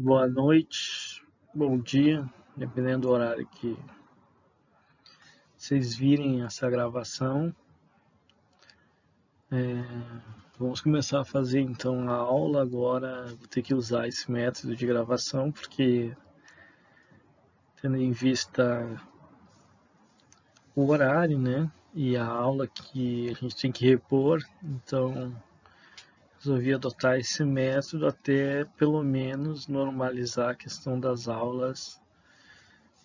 Boa noite, bom dia, dependendo do horário que vocês virem essa gravação. Vamos começar a fazer então a aula agora. Vou ter que usar esse método de gravação porque, tendo em vista o horário, né, e a aula que a gente tem que repor, então resolvi adotar esse método até pelo menos normalizar a questão das aulas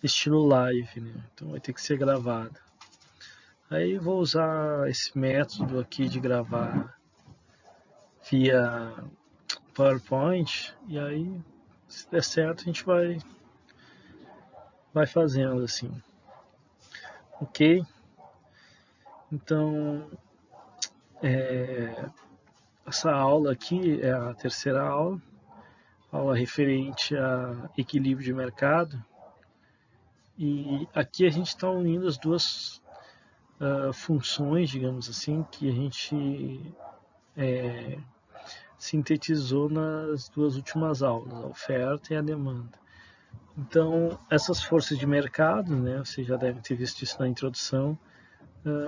estilo live, né? Então vai ter que ser gravado. Aí vou usar esse método aqui de gravar via PowerPoint e aí, se der certo, a gente vai fazendo assim. Ok? Então, essa aula aqui é a terceira aula referente a equilíbrio de mercado. E aqui a gente está unindo as duas funções, digamos assim, que a gente sintetizou nas duas últimas aulas, a oferta e a demanda. Então, essas forças de mercado, né, vocês já devem ter visto isso na introdução,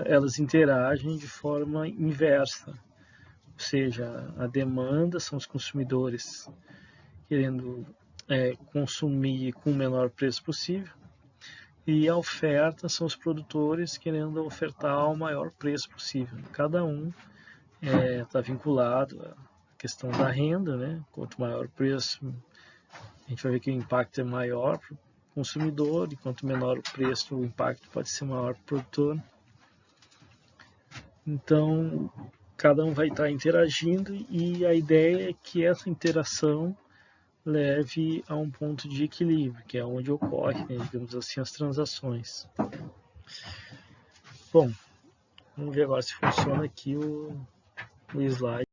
elas interagem de forma inversa, ou seja, a demanda são os consumidores querendo consumir com o menor preço possível, e a oferta são os produtores querendo ofertar o maior preço possível. Cada um está vinculado à questão da renda, né? Quanto maior o preço, a gente vai ver que o impacto é maior para o consumidor, e quanto menor o preço, o impacto pode ser maior para o produtor. Então, cada um vai estar interagindo e a ideia é que essa interação leve a um ponto de equilíbrio, que é onde ocorre, né, digamos assim, as transações. Bom, vamos ver agora se funciona aqui o slide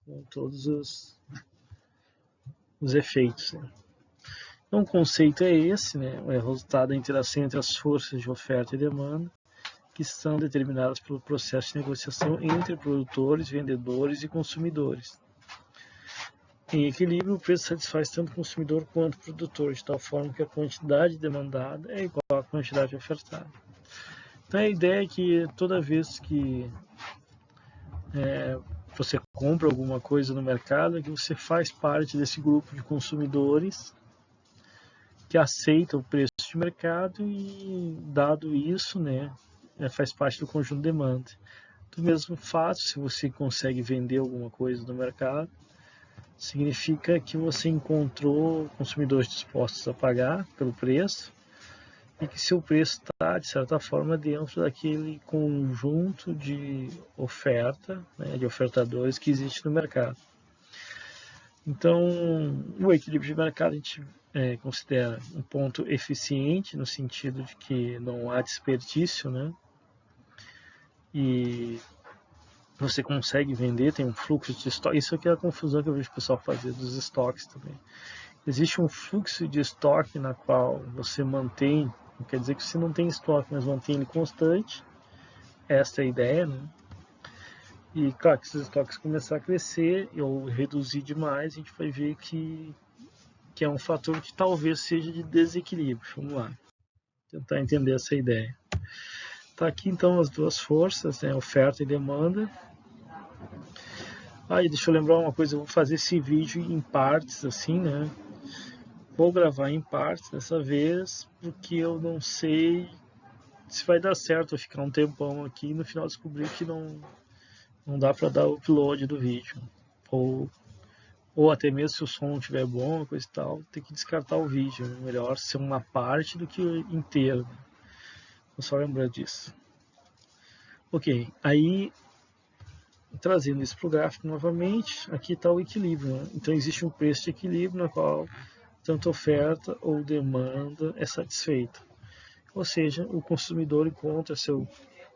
com todos os efeitos. Né? Então, o conceito é esse, né? É o resultado da interação entre as forças de oferta e demanda, que são determinadas pelo processo de negociação entre produtores, vendedores e consumidores. Em equilíbrio, o preço satisfaz tanto o consumidor quanto o produtor, de tal forma que a quantidade demandada é igual à quantidade ofertada. Então, a ideia é que toda vez que você compra alguma coisa no mercado, é que você faz parte desse grupo de consumidores que aceita o preço de mercado e, dado isso, né, faz parte do conjunto de demanda. Do mesmo fato, se você consegue vender alguma coisa no mercado, significa que você encontrou consumidores dispostos a pagar pelo preço e que seu preço está, de certa forma, dentro daquele conjunto de oferta, né, de ofertadores que existe no mercado. Então, o equilíbrio de mercado a gente considera um ponto eficiente, no sentido de que não há desperdício, né? E você consegue vender, tem um fluxo de estoque. Isso aqui é a confusão que eu vejo o pessoal fazer dos estoques também. Existe um fluxo de estoque na qual você mantém, não quer dizer que você não tem estoque, mas mantém ele constante. Esta é a ideia, né? E claro que se os estoques começar a crescer ou reduzir demais, a gente vai ver que é um fator que talvez seja de desequilíbrio. Vamos lá, tentar entender essa ideia. Tá aqui então as duas forças, né, oferta e demanda. Aí deixa eu lembrar uma coisa, eu vou fazer esse vídeo em partes assim, né? Vou gravar em partes dessa vez, porque eu não sei se vai dar certo eu ficar um tempão aqui e no final descobrir que não dá para dar o upload do vídeo. Ou até mesmo se o som não estiver bom, coisa e tal, tem que descartar o vídeo. É melhor ser uma parte do que inteiro. Vou só lembrar disso. Ok, aí trazendo isso para o gráfico novamente, aqui está o equilíbrio. Né? Então existe um preço de equilíbrio na qual tanto oferta ou demanda é satisfeita. Ou seja, o consumidor encontra seu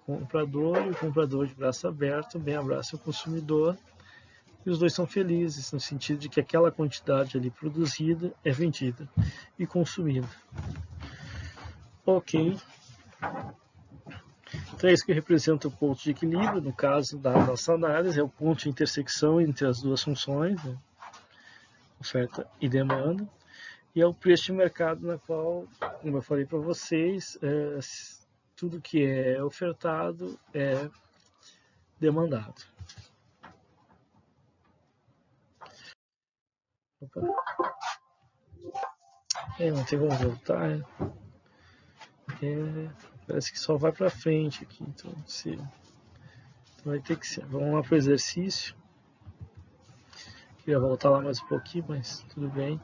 comprador e o comprador de braço aberto bem abraça o consumidor e os dois são felizes, no sentido de que aquela quantidade ali produzida é vendida e consumida. Ok. Então é isso que representa o ponto de equilíbrio, no caso da nossa análise, é o ponto de intersecção entre as duas funções, né? oferta e demanda, e é o preço de mercado na qual, como eu falei para vocês, tudo que é ofertado é demandado. Opa. Não tem como voltar, parece que só vai para frente aqui, então vai ter que ser. Vamos lá para o exercício. Queria voltar lá mais um pouquinho, mas tudo bem.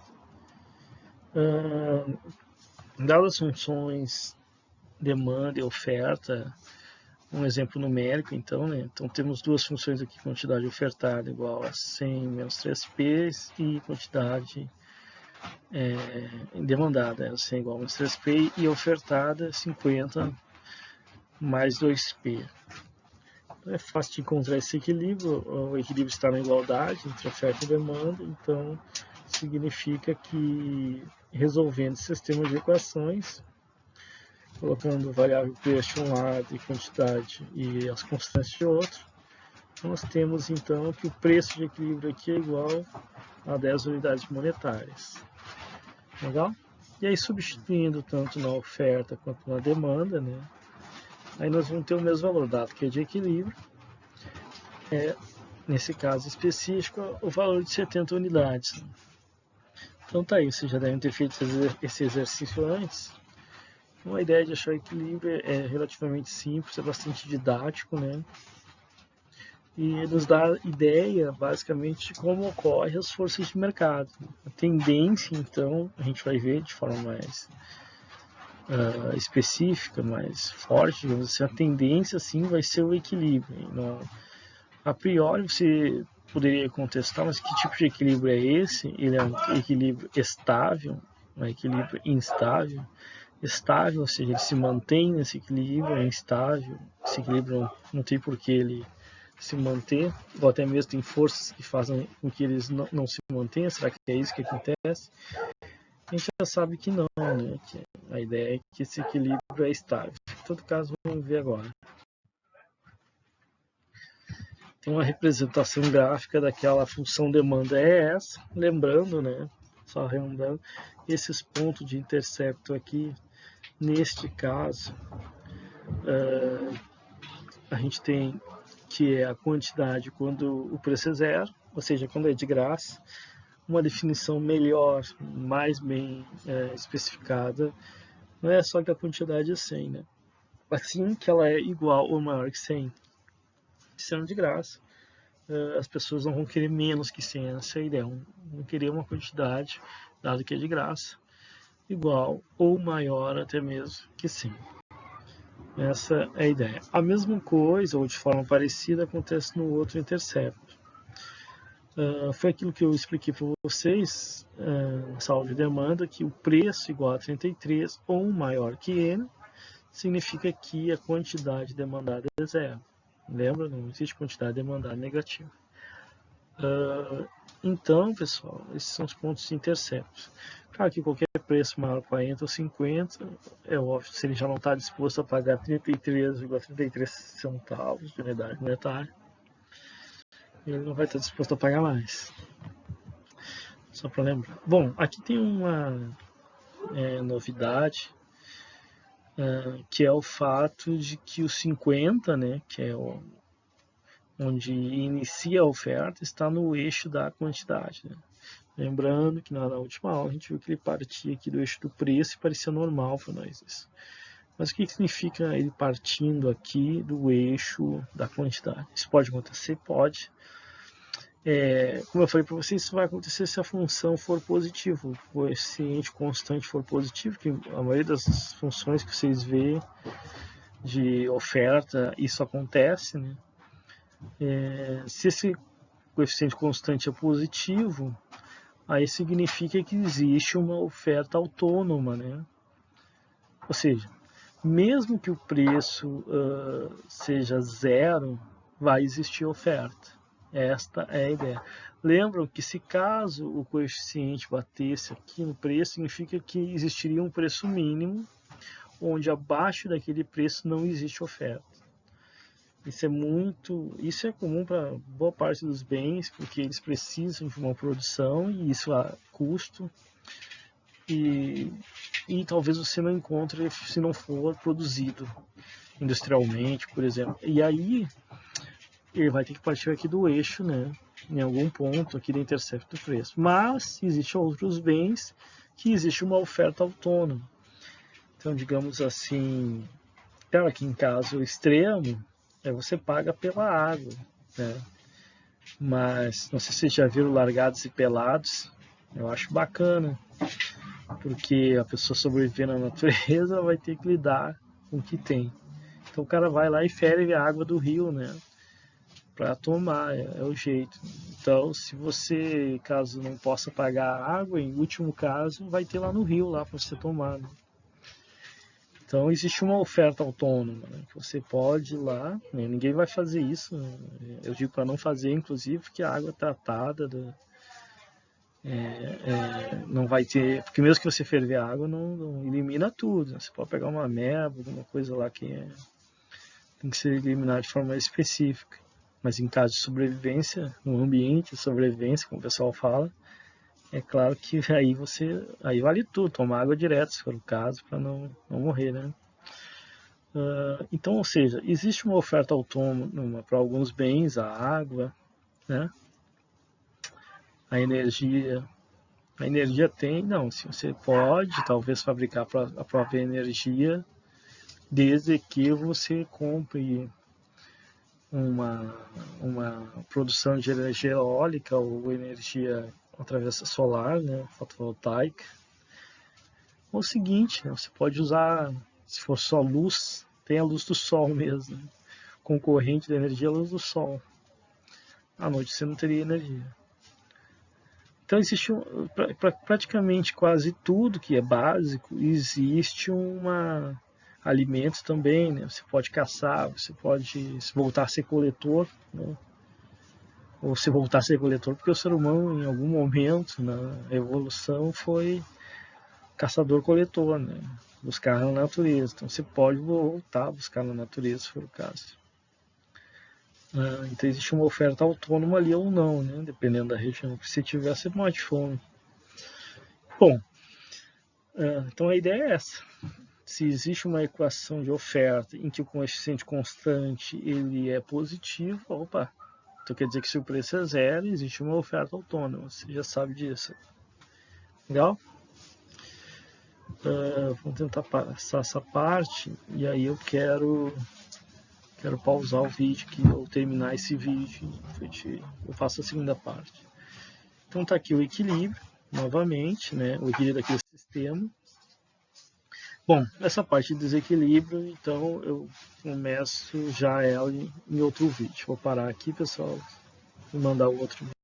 Dadas as funções demanda e oferta, um exemplo numérico, então, né? Então temos duas funções aqui, quantidade ofertada igual a 100 menos 3p e quantidade demandada, 100 igual a menos 3p, e ofertada 50 mais 2p. Então é fácil de encontrar esse equilíbrio, o equilíbrio está na igualdade entre oferta e demanda, então significa que resolvendo esse sistema de equações, colocando variável preço de um lado e quantidade e as constantes de outro, nós temos então que o preço de equilíbrio aqui é igual a 10 unidades monetárias. Legal? E aí, substituindo tanto na oferta quanto na demanda, né? Aí nós vamos ter o mesmo valor, dado que é de equilíbrio. Nesse caso específico, o valor de 70 unidades. Então tá aí, vocês já devem ter feito esse exercício antes. Então, a ideia de achar equilíbrio é relativamente simples, é bastante didático, né? E nos dá ideia, basicamente, de como ocorrem as forças de mercado. A tendência, então, a gente vai ver de forma mais específica, mais forte, digamos assim, a tendência, sim, vai ser o equilíbrio. Não, a priori, você poderia contestar, mas que tipo de equilíbrio é esse? Ele é um equilíbrio estável, um equilíbrio instável? Estável, ou seja, ele se mantém nesse equilíbrio, é instável, esse equilíbrio não tem por que ele se manter, ou até mesmo tem forças que fazem com que eles não se mantenham. Será que é isso que acontece? A gente já sabe que não, né? Que a ideia é que esse equilíbrio é estável. Em todo caso, vamos ver agora. Tem uma representação gráfica daquela função demanda é essa, lembrando, né? Só relembrando, esses pontos de intercepto aqui, neste caso, a gente tem que é a quantidade quando o preço é zero, ou seja, quando é de graça. Uma definição melhor, mais bem especificada, não é só que a quantidade é 100, né? Assim que ela é igual ou maior que 100, sendo de graça, as pessoas não vão querer menos que 100, essa é a ideia, vão querer uma quantidade, dado que é de graça, igual ou maior até mesmo que 100. Essa é a ideia. A mesma coisa, ou de forma parecida, acontece no outro intercepto. Foi aquilo que eu expliquei para vocês, saldo de demanda, que o preço igual a 33 ou maior que N, significa que a quantidade demandada é zero. Lembra? Não existe quantidade demandada negativa. Então, pessoal, esses são os pontos de interceptos. Claro que qualquer preço maior 40 ou 50, é óbvio, se ele já não está disposto a pagar 33,33 centavos de unidade monetária, ele não vai estar disposto a pagar mais. Só para lembrar. Bom, aqui tem uma novidade, que é o fato de que o 50, né, que é onde inicia a oferta, está no eixo da quantidade. Né? Lembrando que na última aula a gente viu que ele partia aqui do eixo do preço e parecia normal para nós isso. Mas o que significa ele partindo aqui do eixo da quantidade? Isso pode acontecer? Pode. Como eu falei para vocês, isso vai acontecer se a função for positiva, o coeficiente constante for positivo, que a maioria das funções que vocês vê de oferta, isso acontece, né? Se esse coeficiente constante é positivo, aí significa que existe uma oferta autônoma, né? Ou seja, mesmo que o preço seja zero, vai existir oferta. Esta é a ideia. Lembram que se caso o coeficiente batesse aqui no preço, significa que existiria um preço mínimo, onde abaixo daquele preço não existe oferta. Isso é comum para boa parte dos bens, porque eles precisam de uma produção e isso a custo. E, e talvez você não encontre se não for produzido industrialmente, por exemplo. E aí ele vai ter que partir aqui do eixo, né? Em algum ponto aqui da intercept do preço. Mas existem outros bens que existe uma oferta autônoma. Então, digamos assim, claro que em caso extremo, você paga pela água, né? Mas não sei se vocês já viram Largados e Pelados, eu acho bacana, porque a pessoa sobreviver na natureza vai ter que lidar com o que tem. Então o cara vai lá e ferve a água do rio, né? Para tomar, é o jeito. Então, se você, caso não possa pagar a água, em último caso, vai ter lá no rio lá para você tomar, né? Então existe uma oferta autônoma, né, que você pode ir lá, né, ninguém vai fazer isso, né, eu digo para não fazer, inclusive, porque a água tratada não vai ter, porque mesmo que você ferver a água, não elimina tudo, né, você pode pegar uma ameba, alguma coisa lá que tem que ser eliminada de forma específica, mas em caso de sobrevivência, no ambiente de sobrevivência, como o pessoal fala, é claro que aí vale tudo, tomar água direto, se for o caso, para não morrer, né? Então, ou seja, existe uma oferta autônoma para alguns bens, a água, né? A energia. A energia tem, não, se você pode talvez fabricar a própria energia, desde que você compre uma produção de energia eólica ou energia através solar, né, fotovoltaica. Ou o seguinte, né, você pode usar, se for só luz, tem a luz do sol mesmo, né? Concorrente da energia é a luz do sol. À noite você não teria energia. Então existe praticamente quase tudo que é básico, existe alimentos também, né? Você pode caçar, você pode voltar a ser coletor, né? Ou se voltar a ser coletor, porque o ser humano em algum momento na evolução foi caçador-coletor, né? Buscar na natureza. Então você pode voltar a buscar na natureza, se for o caso. Então existe uma oferta autônoma ali ou não, né? Dependendo da região. Se tiver, você morre de fome. Bom, então a ideia é essa. Se existe uma equação de oferta em que o coeficiente constante ele é positivo, opa, então quer dizer que se o preço é zero, existe uma oferta autônoma. Você já sabe disso. Legal? Vamos tentar passar essa parte e aí eu quero pausar o vídeo aqui ou terminar esse vídeo. Eu faço a segunda parte. Então tá aqui o equilíbrio, novamente, né? O equilíbrio aqui do sistema. Bom, essa parte de desequilíbrio, então eu começo já ela em outro vídeo. Vou parar aqui, pessoal, e mandar o outro vídeo.